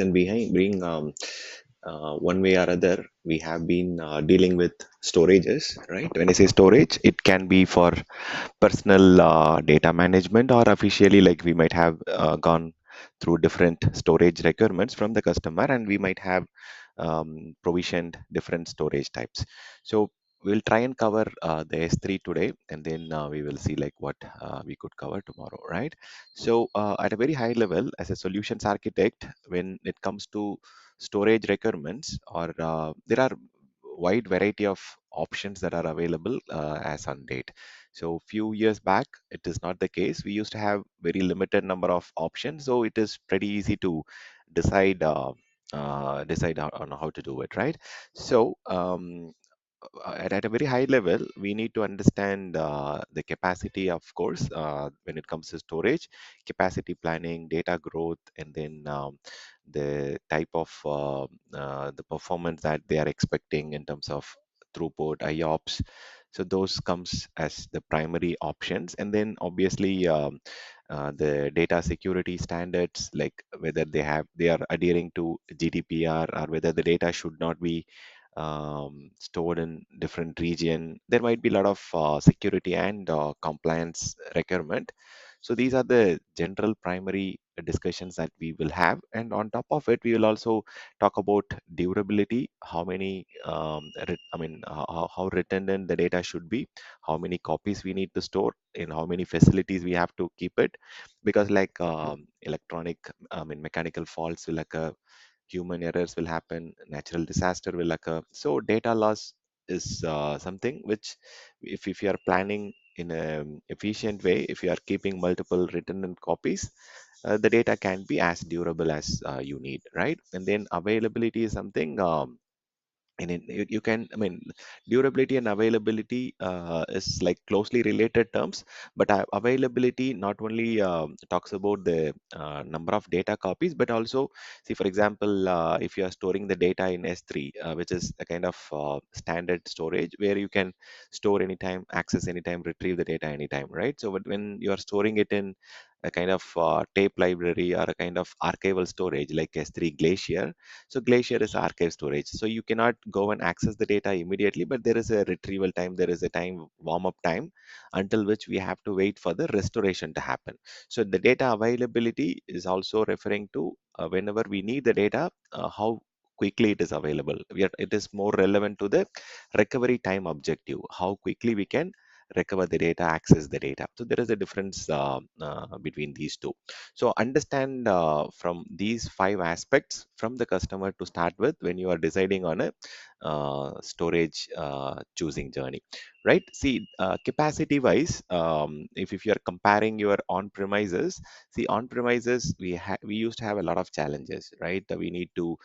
and behind being one way or other, we have been dealing with storages, right? When I say storage, it can be for personal data management, or officially, like we might have gone through different storage requirements from the customer, and we might have provisioned different storage types. So we'll try and cover the S3 today, and then we will see like what we could cover tomorrow, right? So at a very high level, as a solutions architect, when it comes to storage requirements, or there are wide variety of options that are available as on date. So few years back, it is not the case. We used to have very limited number of options, so it is pretty easy to decide on how to do it, right? So at a very high level, we need to understand the capacity, of course, when it comes to storage, capacity planning, data growth, and then the type of the performance that they are expecting in terms of throughput, IOPS. So those comes as the primary options, and then obviously the data security standards, like whether they are adhering to GDPR, or whether the data should not be stored in different region. There might be a lot of security and compliance requirement. So these are the general primary discussions that we will have, and on top of it, we will also talk about durability. How many, how redundant the data should be, how many copies we need to store, in how many facilities we have to keep it, because like mechanical faults will occur, human errors will happen, natural disaster will occur. So data loss is something which, if you are planning in an efficient way, if you are keeping multiple redundant copies, the data can be as durable as you need, right? And then availability is something. And you can, I mean, durability and availability is like closely related terms, but availability not only talks about the number of data copies, but also, see, for example, if you are storing the data in S3, which is a kind of standard storage where you can store anytime, access anytime, retrieve the data anytime, right? So but when you are storing it in a kind of tape library, or a kind of archival storage like S3 Glacier, so Glacier is archive storage. So you cannot go and access the data immediately, but there is a retrieval time, there is a time, warm up time, until which we have to wait for the restoration to happen. So the data availability is also referring to whenever we need the data, how quickly it is available. It is more relevant to the recovery time objective, how quickly we can recover the data, access the data. So there is a difference between these two. So understand from these five aspects from the customer to start with when you are deciding on a storage choosing journey, right? See, capacity wise, if you are comparing your on premises, see, on premises we used to have a lot of challenges, right? We need to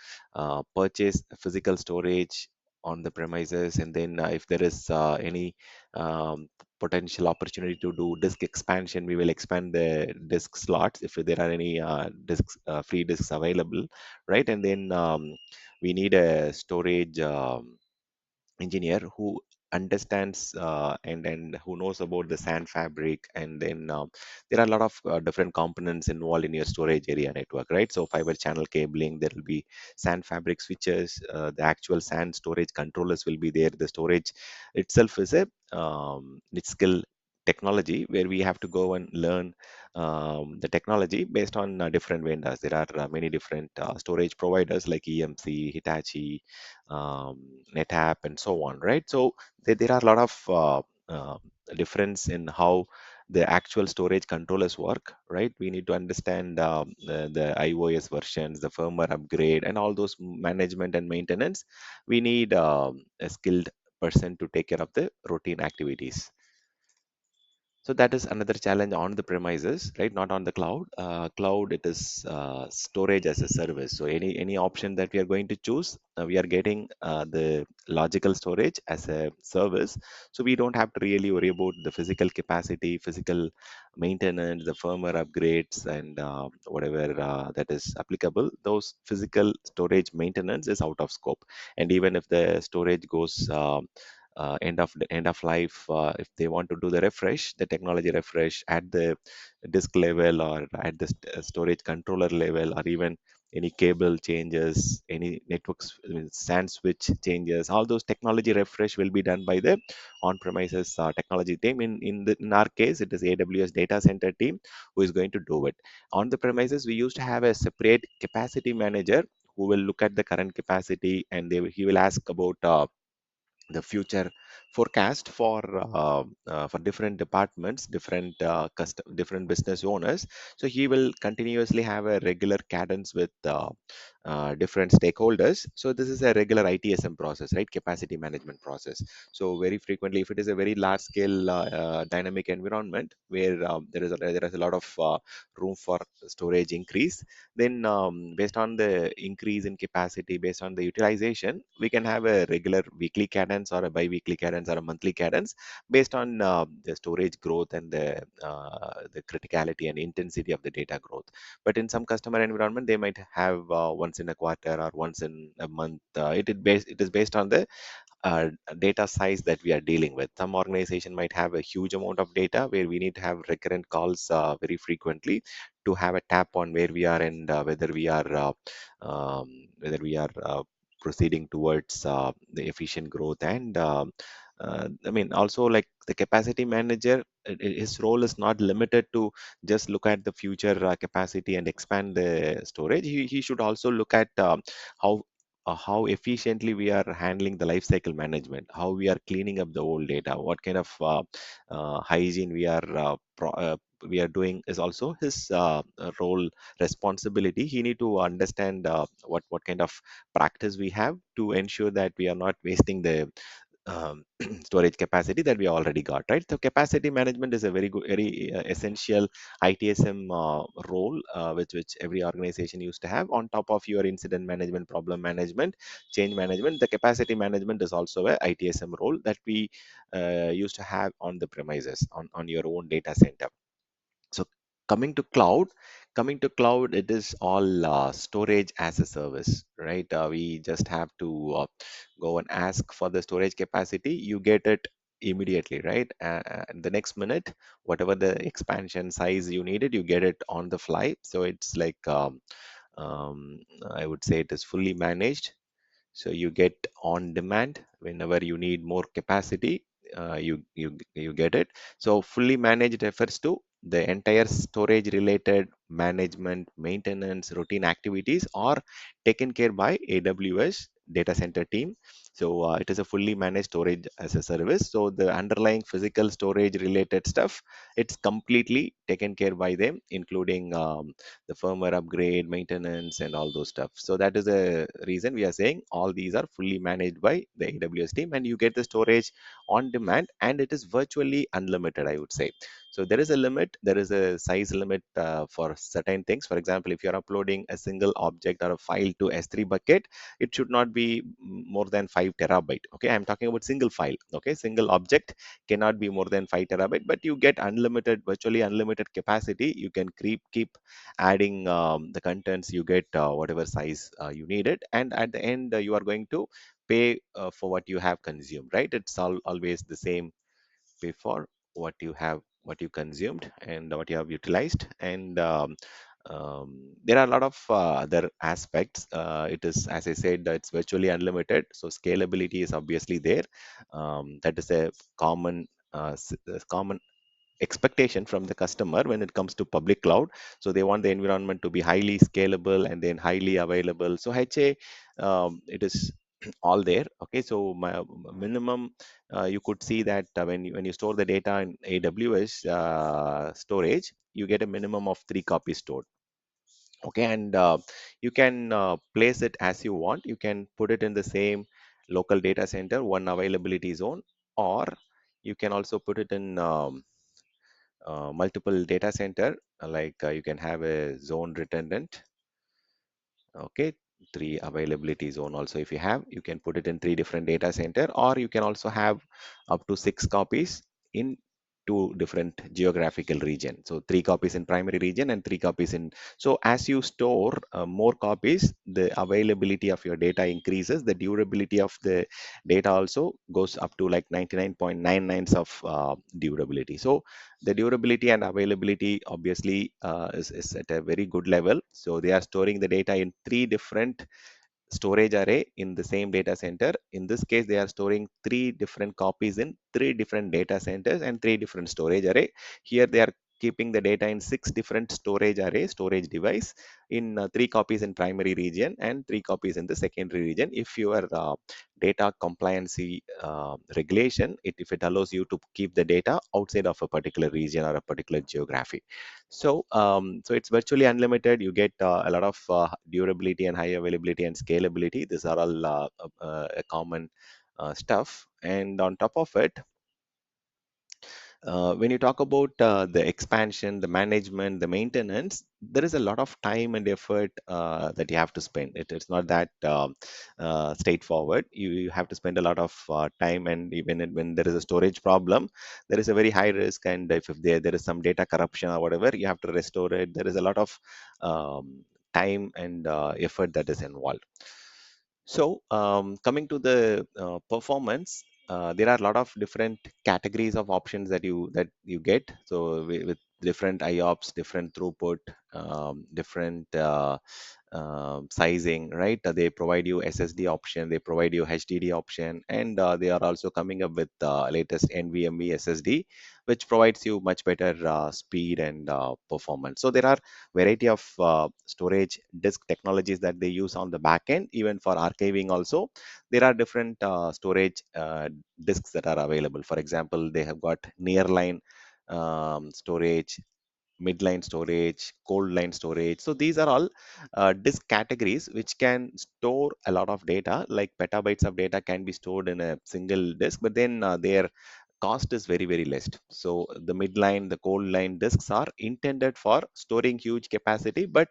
purchase physical storage on the premises, and then if there is any potential opportunity to do disk expansion, we will expand the disk slots if there are any disks, free disks available, right? And then we need a storage engineer who understands and who knows about the sand fabric, and then there are a lot of different components involved in your storage area network, right? So fiber channel cabling, there will be sand fabric switches, the actual sand storage controllers will be there. The storage itself is a niche skill technology where we have to go and learn the technology based on different vendors. There are many different storage providers like EMC, Hitachi, um, NetApp, and so on, right? So there are a lot of difference in how the actual storage controllers work, right? We need to understand the iOS versions, the firmware upgrade, and all those management and maintenance. We need a skilled person to take care of the routine activities. So that is another challenge on the premises, right? Not on the cloud. Cloud, it is storage as a service. So any option that we are going to choose, we are getting the logical storage as a service. So we don't have to really worry about the physical capacity, physical maintenance, the firmware upgrades, and whatever that is applicable. Those physical storage maintenance is out of scope. And even if the storage goes end of life, if they want to do the refresh, the technology refresh at the disk level, or at the storage controller level, or even any cable changes, any networks, SAN switch changes, all those technology refresh will be done by the on-premises technology team. In our case, it is AWS data center team who is going to do it. On the premises, we used to have a separate capacity manager who will look at the current capacity, and he will ask about the future forecast for different departments, different business owners. So he will continuously have a regular cadence with different stakeholders. So this is a regular ITSM process, right? Capacity management process. So very frequently, if it is a very large scale dynamic environment where there is a lot of room for storage increase, then based on the increase in capacity, based on the utilization, we can have a regular weekly cadence or a bi-weekly cadence or a monthly cadence based on the storage growth and the criticality and intensity of the data growth. But in some customer environment, they might have once in a quarter or once in a month. It is based on the data size that we are dealing with. Some organization might have a huge amount of data where we need to have recurrent calls very frequently to have a tap on where we are and whether we are proceeding towards the efficient growth. And I mean, also like the capacity manager, his role is not limited to just look at the future capacity and expand the storage. He should also look at how how efficiently we are handling the life cycle management, how we are cleaning up the old data, what kind of hygiene we are doing is also his role responsibility. He need to understand what kind of practice we have to ensure that we are not wasting the storage capacity that we already got, right? So capacity management is a very good, very essential ITSM role, which every organization used to have on top of your incident management, problem management, change management. The capacity management is also a ITSM role that we used to have on the premises on your own data center. So coming to cloud, it is all storage as a service, right? We just have to go and ask for the storage capacity. You get it immediately, right? The next minute, whatever the expansion size you needed, you get it on the fly. So it's like um, I would say it is fully managed, so you get on demand whenever you need more capacity. You get it. So fully managed refers to the entire storage related management, maintenance, routine activities are taken care by AWS data center team. So it is a fully managed storage as a service. So the underlying physical storage related stuff, it's completely taken care by them, including the firmware upgrade, maintenance, and all those stuff. So that is the reason we are saying all these are fully managed by the AWS team, and you get the storage on demand, and it is virtually unlimited, I would say. So there is a limit, there is a size limit for certain things. For example, if you're uploading a single object or a file to S3 bucket, it should not be more than 5 terabyte. Okay, I'm talking about single file. Okay, single object cannot be more than 5 terabyte, but you get unlimited, virtually unlimited capacity. You can keep adding the contents. You get whatever size you needed, and at the end you are going to pay for what you have consumed, right? It's always the same. Pay for what you consumed and what you have utilized. And there are a lot of other aspects. It is, as I said, it's virtually unlimited, so scalability is obviously there. That is a common expectation from the customer when it comes to public cloud. So they want the environment to be highly scalable and then highly available. So HA, it is all there. Okay, so my minimum, you could see that when you store the data in AWS storage, you get a minimum of 3 copies stored. Okay, and you can place it as you want. You can put it in the same local data center, one availability zone, or you can also put it in multiple data center, like you can have a zone redundant. Okay, 3 availability zone also. If you have, you can put it in 3 different data center, or you can also have up to 6 copies in two different geographical region. So 3 copies in primary region and 3 copies in. So as you store more copies, the availability of your data increases. The durability of the data also goes up to like 99.99 of durability. So the durability and availability obviously is at a very good level. So they are storing the data in three different storage array in the same data center. In this case, they are storing three different copies in three different data centers and three different storage array. Here they are keeping the data in six different storage array, storage device, in 3 copies in primary region and 3 copies in the secondary region. If your data compliancy regulation, if it allows you to keep the data outside of a particular region or a particular geography. So it's virtually unlimited. You get a lot of durability and high availability and scalability. These are all common stuff. And on top of it, when you talk about the expansion, the management, the maintenance, there is a lot of time and effort that you have to spend. It's not that straightforward. You have to spend a lot of time, and even when there is a storage problem, there is a very high risk. And if there is some data corruption or whatever, you have to restore it. There is a lot of time and effort that is involved. So, coming to the performance, there are a lot of different categories of options that you get. So, with different IOPS, different throughput, different sizing, right? They provide you SSD option, they provide you HDD option, and they are also coming up with latest NVMe SSD, which provides you much better speed and performance. So, there are variety of storage disk technologies that they use on the back end. Even for archiving also, there are different storage disks that are available. For example, they have got nearline storage, midline storage, cold line storage. So these are all disk categories which can store a lot of data. Like petabytes of data can be stored in a single disk, but then their cost is very, very less. So the midline, the cold line disks are intended for storing huge capacity. But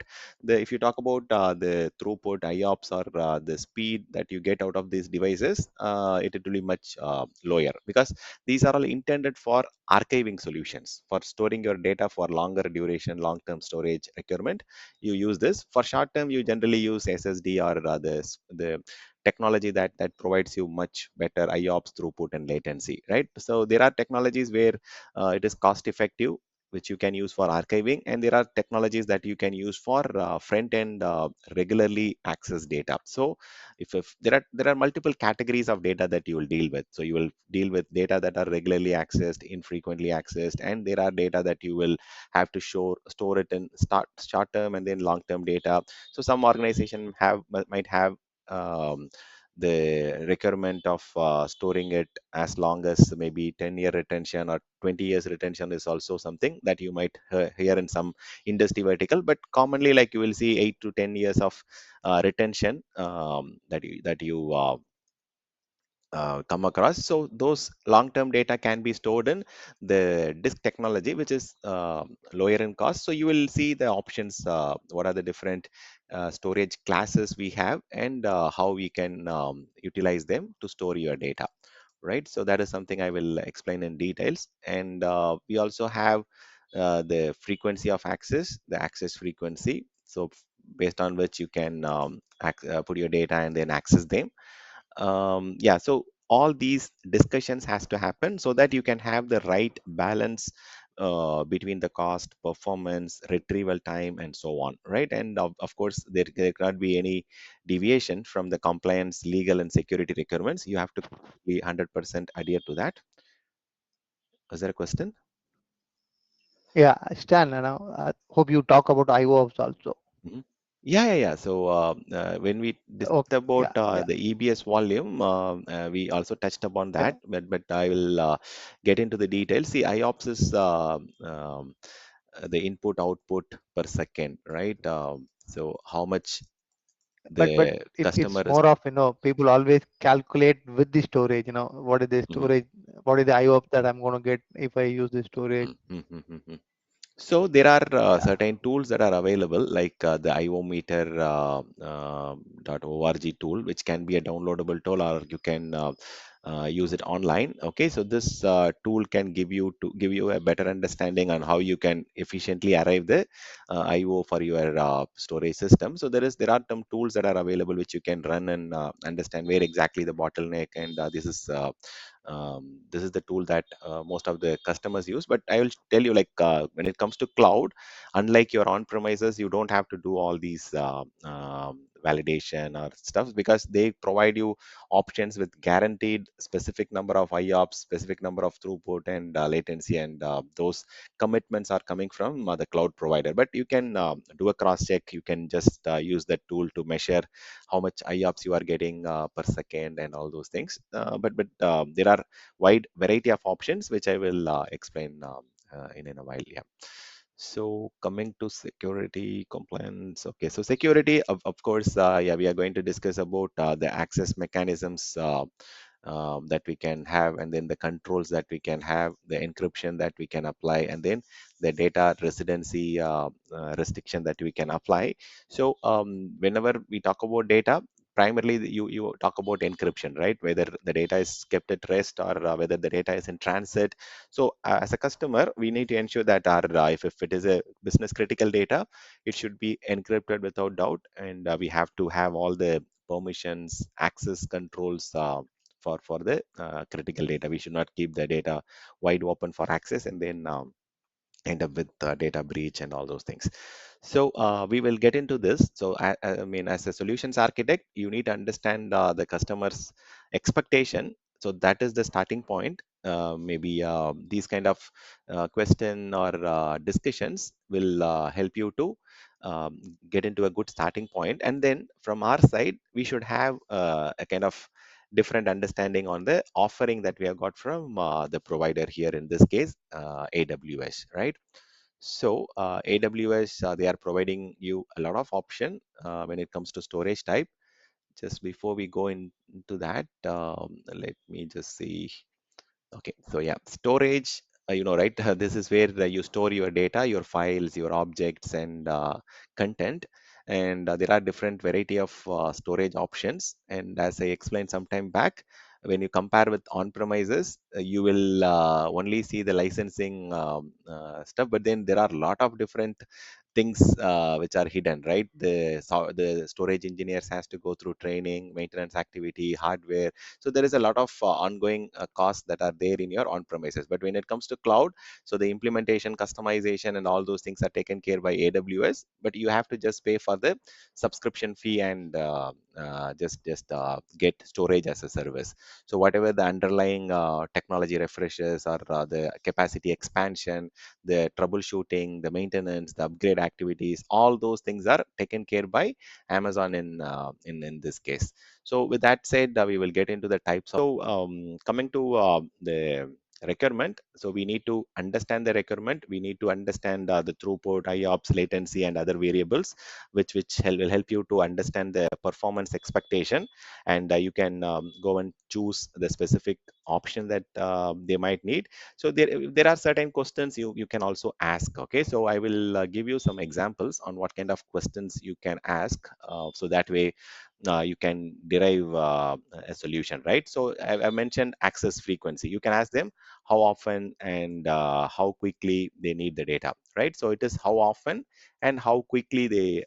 if you talk about the throughput, IOPS, or the speed that you get out of these devices, it will be much lower, because these are all intended for archiving solutions. For storing your data for longer duration, long-term storage requirement, you use this. For short term, you generally use SSD or the technology that provides you much better IOPS, throughput, and latency, right? So there are technologies where it is cost effective, which you can use for archiving, and there are technologies that you can use for front end regularly access data. So if there are multiple categories of data that you will deal with. So you will deal with data that are regularly accessed, infrequently accessed, and there are data that you will have to store it in short term and then long term data. So some organization might have the requirement of storing it as long as maybe 10-year retention or 20 years retention is also something that you might hear in some industry vertical. But commonly, like, you will see 8 to 10 years of retention that you come across. So those long-term data can be stored in the disk technology, which is lower in cost. So you will see the options, what are the different storage classes we have, and how we can utilize them to store your data, right? So that is something I will explain in details. And we also have the frequency of access, the access frequency. So based on which you can put your data and then access them. Yeah, so all these discussions has to happen so that you can have the right balance between the cost, performance, retrieval time, and so on, right? And of course, there cannot be any deviation from the compliance, legal, and security requirements. You have to be 100% adhere to that. Is there a question? Yeah, Stan, I hope you talk about IOPS also. Mhm. Yeah. So when we discussed Okay, about yeah, yeah. the EBS volume, we also touched upon that, but I will get into the details. See, IOPS is the input output per second, right? So how much But the it's customer is. more of, people always calculate with the storage, what is the Mhm, storage, what is the IOPS that I'm going to get if I use the storage. mhm. So there are Yeah. certain tools that are available, like the iometer .org tool, which can be a downloadable tool, or you can use it online. Okay, so this tool can give you a better understanding on how you can efficiently arrive the IO for your storage system. So there are some tools that are available which you can run and understand where exactly the bottleneck, and this is the tool that most of the customers use. But I will tell you, like when it comes to cloud, unlike your on premises, you don't have to do all these validation or stuff, because they provide you options with guaranteed specific number of IOPS, specific number of throughput and latency, and those commitments are coming from the cloud provider. But you can do a cross check. You can just use that tool to measure how much IOPS you are getting per second and all those things. But there are wide variety of options which I will explain in a while. Yeah. So coming to security compliance. Okay, so security, of course, yeah, we are going to discuss about the access mechanisms that we can have, and then the controls that we can have, the encryption that we can apply, and then the data residency restriction that we can apply. So whenever we talk about data, primarily you talk about encryption, right? Whether the data is kept at rest, or whether the data is in transit. So as a customer, we need to ensure that our if it is a business critical data, it should be encrypted without doubt, and we have to have all the permissions, access controls for the critical data. We should not keep the data wide open for access, and then end up with data breach and all those things. So we will get into this. So I mean, as a solutions architect, you need to understand the customer's expectation. So that is the starting point. Maybe these kind of question or discussions will help you to um, get into a good starting point. And then from our side, we should have a kind of different understanding on the offering that we have got from the provider, here in this case AWS, right? So AWS, they are providing you a lot of option when it comes to storage type. Just before we go into that, let me just see. Okay, so yeah, storage, right? This is where you store your data, your files, your objects, and content. And there are different variety of storage options. And as I explained some time back, when you compare with on-premises, you will only see the licensing stuff. But then there are a lot of different things which are hidden, right? The storage engineers has to go through training, maintenance activity, hardware. So there is a lot of ongoing costs that are there in your on premises. But when it comes to cloud, so the implementation, customization, and all those things are taken care by AWS, but you have to just pay for the subscription fee, and just get storage as a service. So whatever the underlying technology refreshes, or the capacity expansion, the troubleshooting, the maintenance, the upgrade activities, all those things are taken care by Amazon in this case. So with that said, we will get into the types. So coming to the requirement, so we need to understand the requirement. We need to understand the throughput, IOPS, latency, and other variables, which will help you to understand the performance expectation, and you can go and choose the specific option that they might need. So there are certain questions you can also ask. Okay, so I will give you some examples on what kind of questions you can ask, so that way you can derive a solution, right? So I mentioned access frequency. You can ask them how often and how quickly they need the data, right? So it is how often and how quickly they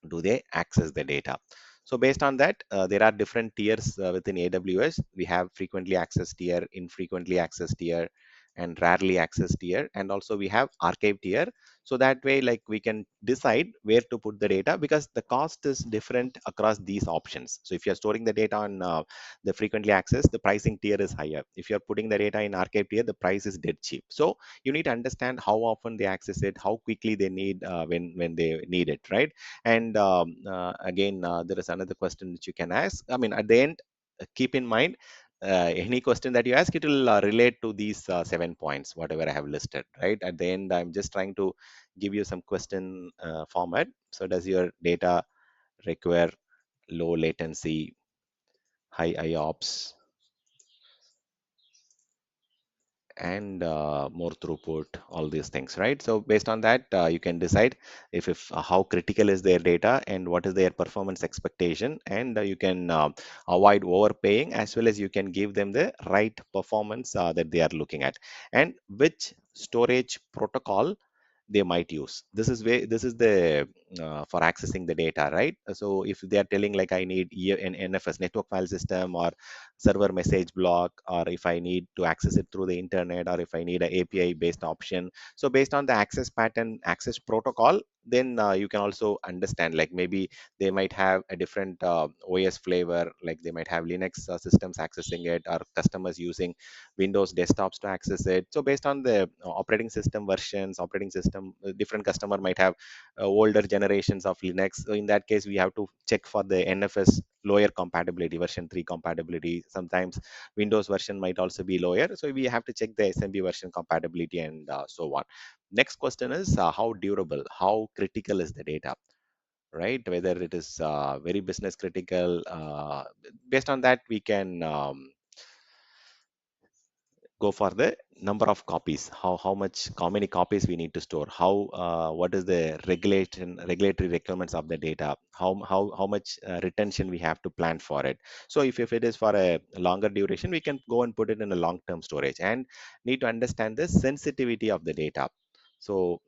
do they access the data. So based on that, there are different tiers within AWS. We have frequently accessed tier, infrequently accessed tier, and rarely accessed tier, and also we have archive tier. So that way, like, we can decide where to put the data, because the cost is different across these options. So if you're storing the data on the frequently accessed, the pricing tier is higher. If you're putting the data in archive tier, the price is dead cheap. So you need to understand how often they access it, how quickly they need when they need it, right? And again, there is another question that you can ask. I mean, at the end, keep in mind, any question that you ask, it will relate to these 7 points, whatever I have listed, right? At the end, I'm just trying to give you some question format. So does your data require low latency, high IOPS, and more throughput, all these things, right? So based on that, you can decide if how critical is their data and what is their performance expectation, and you can avoid overpaying, as well as you can give them the right performance that they are looking at, and which storage protocol they might use. This is the for accessing the data, right? So if they are telling like I need an NFS, network file system, or server message block, or if I need to access it through the internet, or if I need a API based option, so based on the access pattern, access protocol, then you can also understand, like maybe they might have a different OS flavor, like they might have Linux systems accessing it, or customers using Windows desktops to access it. So based on the operating system versions, operating system, different customer might have older generations of Linux. So in that case, we have to check for the NFS lower compatibility, version 3 compatibility. Sometimes Windows version might also be lower. So we have to check the SMB version compatibility, and so on. Next question is how durable, how critical is the data, right? Whether it is very business critical. Based on that, we can go for the number of copies, how much, how many copies we need to store, how what is the regulatory requirements of the data, how much retention we have to plan for it. So if it is for a longer duration, we can go and put it in a long term storage, and need to understand the sensitivity of the data. So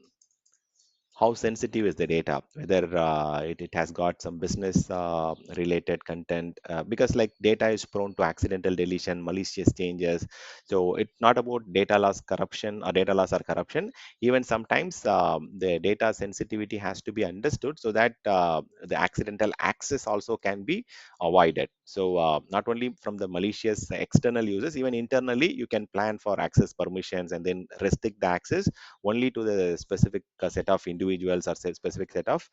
how sensitive is the data, whether it has got some business related content, because like data is prone to accidental deletion, malicious changes. So it's not about data loss corruption or data loss or corruption. Even sometimes the data sensitivity has to be understood, so that the accidental access also can be avoided. So not only from the malicious external users, even internally you can plan for access permissions and then restrict the access only to the specific set of individuals, or specific set of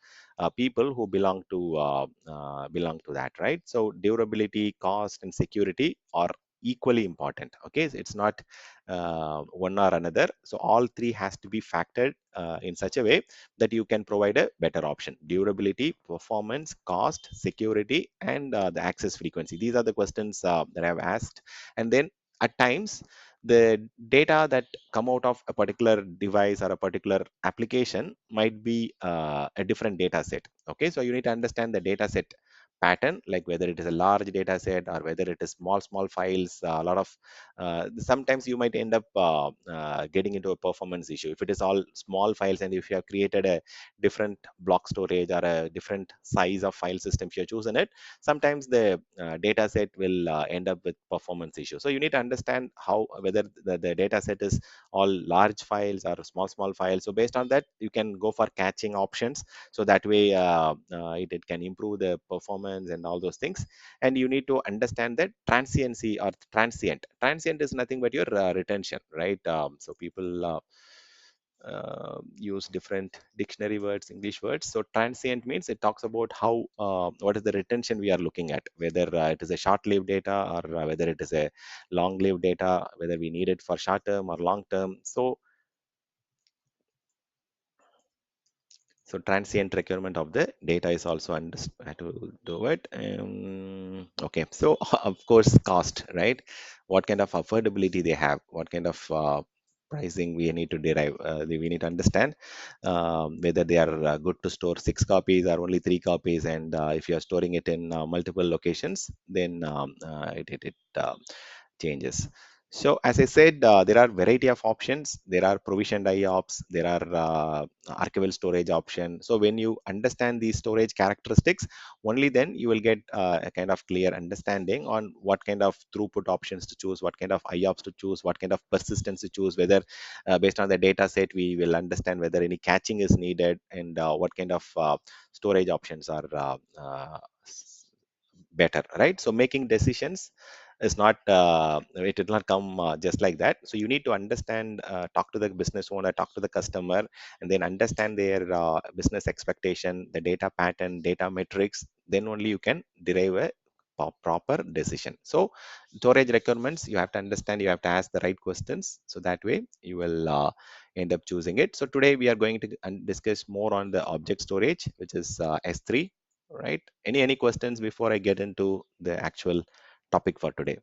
people who belong to that, right? So durability, cost, and security are equally important. Okay, so it's not one or another. So all three has to be factored in such a way that you can provide a better option: durability, performance, cost, security, and the access frequency. These are the questions that I've asked. And then at times, the data that come out of a particular device or a particular application might be a different data set. Okay, so you need to understand the data set pattern, like whether it is a large data set or whether it is small files. A lot of sometimes you might end up getting into a performance issue if it is all small files, and if you have created a different block storage or a different size of file system, if you have chosen it, sometimes the data set will end up with performance issues. So you need to understand how, whether the data set is all large files or small files. So based on that, you can go for catching options, so that way it can improve the performance and all those things. And you need to understand that transiency or transient is nothing but your retention, right? So people use different dictionary words, English words. So transient means it talks about how what is the retention we are looking at, whether it is a short-lived data, or whether it is a long-lived data, whether we need it for short-term or long-term. So transient requirement of the data is also understood to do it. Okay, so of course cost, right? What kind of affordability they have, what kind of pricing we need to derive. We need to understand whether they are good to store 6 copies or only 3 copies, and if you are storing it in multiple locations, then it changes. So as I said, there are variety of options. There are provisioned IOPS, there are archival storage option. So when you understand these storage characteristics, only then you will get a kind of clear understanding on what kind of throughput options to choose, what kind of IOPS to choose, what kind of persistence to choose, whether based on the data set, we will understand whether any caching is needed, and what kind of storage options are better, right? So making decisions is not it will not come just like that. So you need to understand, talk to the business owner, talk to the customer, and then understand their business expectation, the data pattern, data metrics. Then only you can derive a proper decision. So storage requirements, you have to understand, you have to ask the right questions, so that way you will end up choosing it. So today we are going to discuss more on the object storage, which is S3, right? Any questions before I get into the actual topic for today?